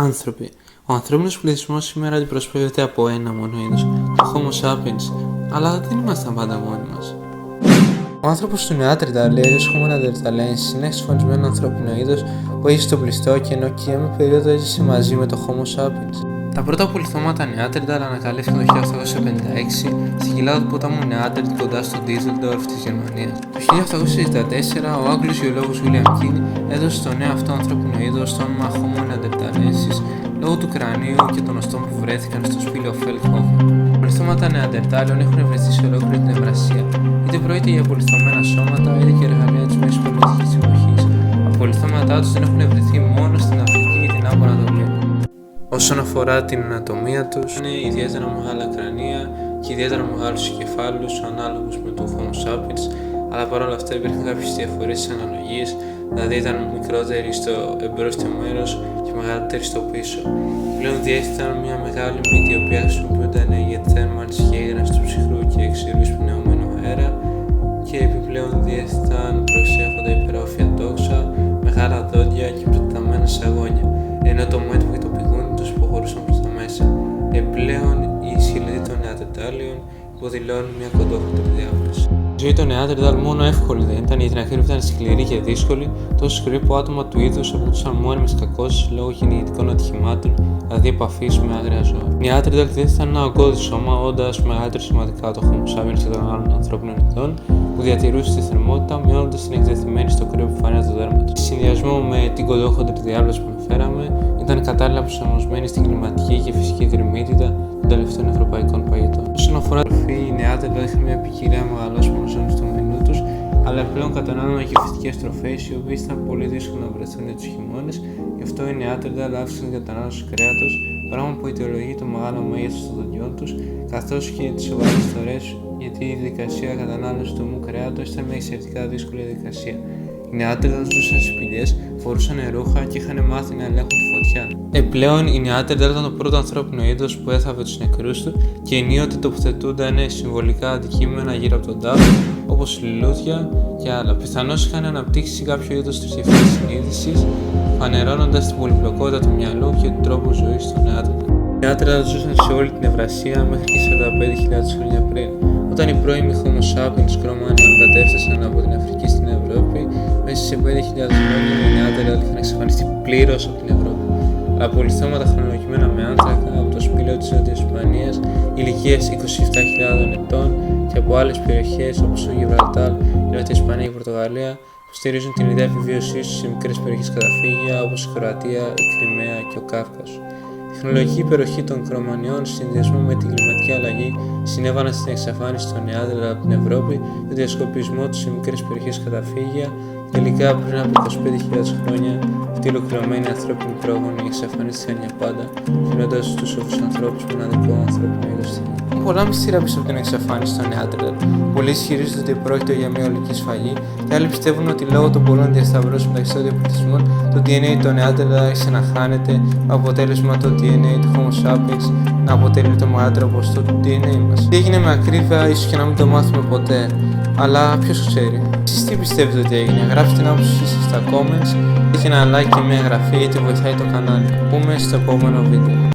Άνθρωποι. Ο ανθρώπινος πληθυσμός σήμερα αντιπροσωπεύεται από ένα μόνο είδος, το Homo sapiens, αλλά δεν ήμασταν πάντα μόνοι μας. Ο άνθρωπος του Νεάντερταλ, alias Homo neanderthalensis, είναι ένα εξαφανισμένο ανθρώπινο είδος που έζησε στο πλειστό ωκεανό περίοδο έζησε μαζί με το Homo sapiens. Τα πρώτα απολιθώματα Νεάντερταλ ανακαλύφθηκαν το 1856 στη κοιλάδα του ποταμού Νεάντερτ κοντά στο Ντίζελντορφ της Γερμανίας. Το 1864 ο Άγγλος γεωλόγος William King έδωσε στο νέο αυτό ανθρώπινο είδος το όνομα Homo neanderthalensis λόγω του κρανίου και των οστών που βρέθηκαν στο σπήλαιο Feldhofen. Τα απολιθώματα Νεαντερτάλιων έχουν βρεθεί σε ολόκληρη την Ευρασία, είτε πρόκειται για απολιθωμένα σώματα είτε και εργαλεία της μέσης παλαιολιθικής εποχής. Τα απολιθώματά τους δεν έχουν βρεθεί μόνο στην Αφρική και την Άπο Ανατολή. Όσον αφορά την ανατομία τους, είναι ιδιαίτερα μεγάλα κρανία και ιδιαίτερα μεγάλους εγκεφάλους ανάλογους με το Homo sapiens, αλλά παρόλα αυτά υπήρχαν κάποιες διαφορές στις αναλογίες, δηλαδή ήταν μικρότεροι στο εμπρόστιο μέρος και μεγαλύτεροι στο πίσω. Πλέον διέθεταν μια μεγάλη μύτη η οποία χρησιμοποιούνταν για θέρμανση και έγρανση του ψυχρού και εξηρού πνεωμένου αέρα και επιπλέον διέθεταν προεξέχοντα υπερόφια τόξα, μεγάλα δόντια και προτεταμένα σαγόνια, ενώ το μέτωπο και το πηγούνι τους υποχωρούσαν προς τα μέσα. Επιπλέον, οι σκελετοί των Νεαντερτάλιων υποδηλώνουν μια κοντόφωτη διάβαση. Η ζωή των Νεάντερταλ μόνο εύκολη δεν ήταν, γιατί την ακρίβεια ήταν σκληρή και δύσκολη, τόσο σκληρή που άτομα του είδους αποκτούσαν μόνιμες κακώσεις λόγω γεννητικών ατυχημάτων, δηλαδή επαφής με άγρια ζώα. Οι Νεάντερταλ διέθεταν ένα ογκώδη σώμα, όντας μεγαλύτερο σημαντικά το Homo sapiens και των άλλων ανθρώπινων ειδών, που διατηρούσε τη θερμότητα, μειώνοντας την εκτεθειμένη στο κρύο επιφάνεια του δέρματος. Σε συνδυασμό με την κοντόχοντρη διάβλωση που αναφέραμε, ήταν κατάλληλα προσαρμοσμένη στην κλιματική και φυσική δρυμύτητα των τελευταίων ευρωπαϊκών παγετών. Όσον αφορά τη τροφή, οι Νεάντερταλ είχαν μια ποικιλία μεγαλόσωμων ζώων στο μενού τους, αλλά πλέον κατανάλωναν και φυτικές τροφές, οι οποίες ήταν πολύ δύσκολο να βρεθούν για τους χειμώνες, γι' αυτό οι Νεάντερταλ άφησαν την κατανάλωση κρέατος, πράγμα που αιτιολογεί το μεγάλο μέγεθος των δοντιών τους, καθώς και τις σοβαρές φθορές, γιατί η διαδικασία κατανάλωσης του ομού κρέατος ήταν μια εξαιρετικά δύσκολη διαδικασία. Οι Νεάντερταλ ζούσαν στις σπηλιές, φορούσαν ρούχα και είχαν μάθει να ελέγχουν τη φωτιά. Επιπλέον, οι Νεάντερταλ ήταν το πρώτο ανθρώπινο είδος που έθαβε τους νεκρούς του και ενίοτε τοποθετούνταν συμβολικά αντικείμενα γύρω από τον τάφο, όπως λουλούδια και άλλα. Πιθανώς είχαν αναπτύξει κάποιο είδος θρησκευτικής συνείδησης, φανερώνοντας την πολυπλοκότητα του μυαλού και τον τρόπο ζωής των Νεάντερταλ. Οι Νεάντερταλ ζούσαν σε όλη την Ευρασία μέχρι και 45.000 χρόνια πριν. Όταν οι πρώιμοι Homo sapiens Cro-Magnon κατέφτασαν από την Αφρική στην Ευρώπη, μέσα σε 5.000 χρόνια οι Νεάντερταλ είχαν εξαφανιστεί πλήρως από την Ευρώπη. Αλλά απολιθώματα χρονολογημένα με άνθρακα από το σπήλαιο της Νότιας Ισπανίας ηλικίας 27.000 ετών και από άλλες περιοχές όπως το Γιβραλτάρ, η Νότια Ισπανία και η Πορτογαλία που στηρίζουν την ιδέα επιβίωσής τους σε μικρές περιοχές καταφύγια όπως η Κροατία, η Κριμαία και ο Κάφκασος. Η τεχνολογική υπεροχή των Cro-Magnon σε συνδυασμό με την κλιματική αλλαγή συνέβαλαν στην εξαφάνιση των Νεάντερταλ από την Ευρώπη, τον διασκοπισμό τους σε μικρές περιοχές καταφύγια και τελικά πριν από 25.000 χρόνια αυτοί οι ολοκληρωμένοι ανθρώπινοι πρόγονοι εξαφανίστηκαν για πάντα, αφήνοντας τους όφους ανθρώπους με μοναδικό ανθρώπινο είδος στη γη. Υπάρχουν πολλά μυστήρια πίσω από την εξαφάνιση των Νεάντερταλ. Πολλοί ισχυρίζονται ότι πρόκειται για μια ολική σφαγή και άλλοι πιστεύουν ότι λόγω των πολλών διασταυρώσεων μεταξύ των δύο πληθυσμών το DNA των Νεάντερταλ άρχισε να χάνεται, με αποτέλεσμα το DNA του Homo sapiens να αποτελεί το μεγαλύτερο ποσοστό του DNA μας. Τι έγινε με ακρίβεια, ίσως και να μην το μάθουμε ποτέ, αλλά ποιος ξέρει. Εσείς τι πιστεύετε ότι έγινε? Γράψτε την άποψή σας στα comments, και ένα like και μια εγγραφή γιατί βοηθάει το κανάλι. Πούμε στο επόμενο βίντεο.